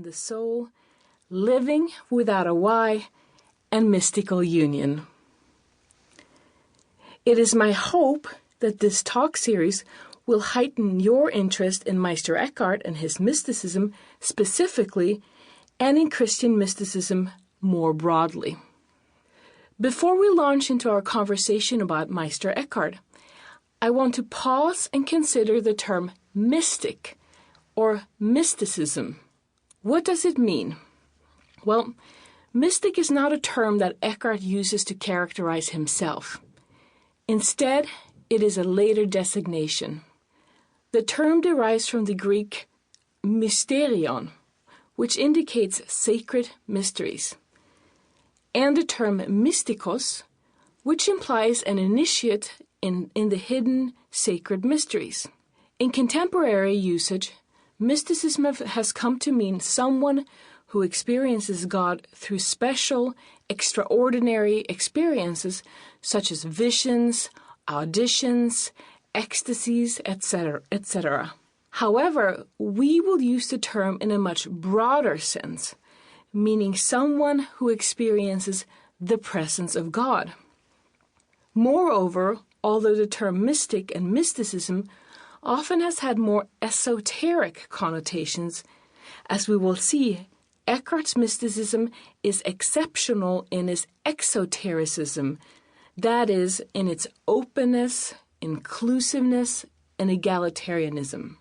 the soul, living without a why, and mystical union. It is my hope that this talk series will heighten your interest in Meister Eckhart and his mysticism specifically, and in Christian mysticism more broadly. Before we launch into our conversation about Meister Eckhart, I want to pause and consider the term mystic or mysticism. What does it mean? Well, mystic is not a term that Eckhart uses to characterize himself. Instead, it is a later designation. The term derives from the Greek mysterion, which indicates sacred mysteries, and the term mystikos, which implies an initiate in the hidden sacred mysteries. In contemporary usage, mysticism has come to mean someone who experiences God through special, extraordinary experiences such as visions, auditions, ecstasies, etc., etc. However, we will use the term in a much broader sense, meaning someone who experiences the presence of God. Moreover, although the term mystic and mysticism often has had more esoteric connotations, as we will see, Eckhart's mysticism is exceptional in its exotericism, that is, in its openness, inclusiveness, and egalitarianism.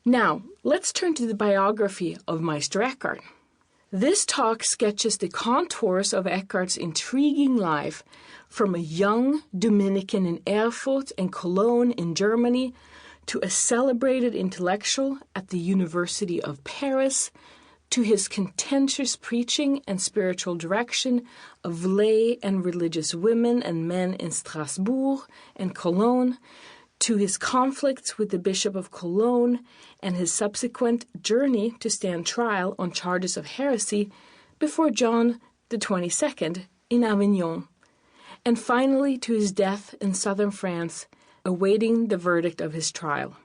Now, let's turn to the biography of Meister Eckhart. This talk sketches the contours of Eckhart's intriguing life from a young Dominican in Erfurt and Cologne in Germany to a celebrated intellectual at the University of Paris, to his contentious preaching and spiritual direction of lay and religious women and men in Strasbourg and Cologne, to his conflicts with the Bishop of Cologne and his subsequent journey to stand trial on charges of heresy before John XXII in Avignon, and finally to his death in southern France, awaiting the verdict of his trial.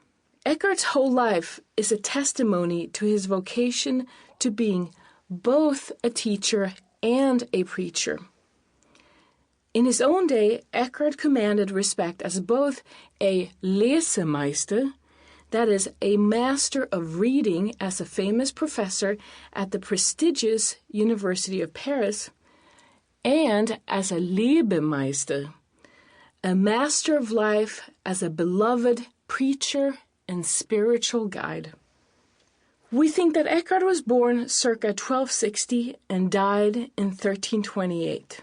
Eckhart's whole life is a testimony to his vocation to being both a teacher and a preacher. In his own day, Eckhart commanded respect as both a Lesemeister, that is, a master of reading as a famous professor at the prestigious University of Paris, and as a Lebemeister, a master of life as a beloved preacher and spiritual guide. We think that Eckhart was born circa 1260 and died in 1328.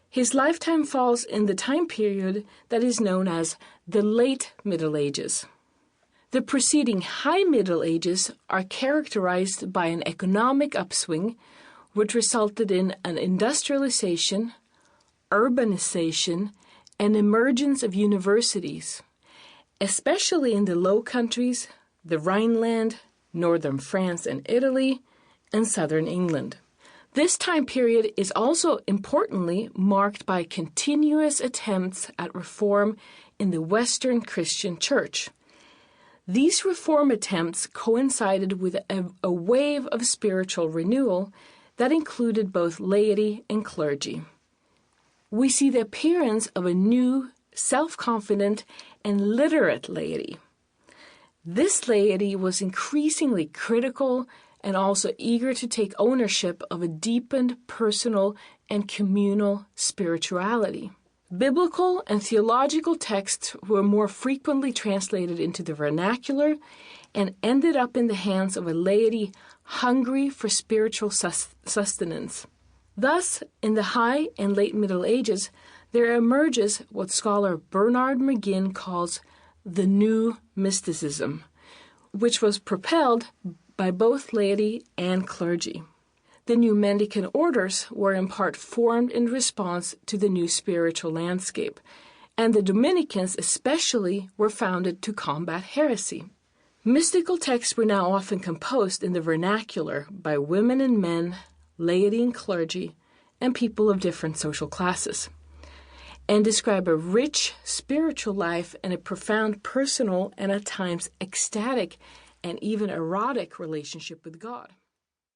His lifetime falls in the time period that is known as the late Middle Ages. The preceding High Middle Ages are characterized by an economic upswing which resulted in an industrialization, urbanization, and emergence of universities, especially in the Low Countries, the Rhineland, northern France and Italy, and southern England. This time period is also importantly marked by continuous attempts at reform in the Western Christian Church. These reform attempts coincided with a wave of spiritual renewal that included both laity and clergy. We see the appearance of a new, self-confident, and literate laity. This laity was increasingly critical and also eager to take ownership of a deepened personal and communal spirituality. Biblical and theological texts were more frequently translated into the vernacular and ended up in the hands of a laity hungry for spiritual sustenance. Thus, in the High and Late Middle Ages, there emerges what scholar Bernard McGinn calls the new mysticism, which was propelled by both laity and clergy. The new mendicant orders were in part formed in response to the new spiritual landscape, and the Dominicans especially were founded to combat heresy. Mystical texts were now often composed in the vernacular by women and men, laity and clergy, and people of different social classes, and describe a rich spiritual life and a profound personal and at times ecstatic and even erotic relationship with God.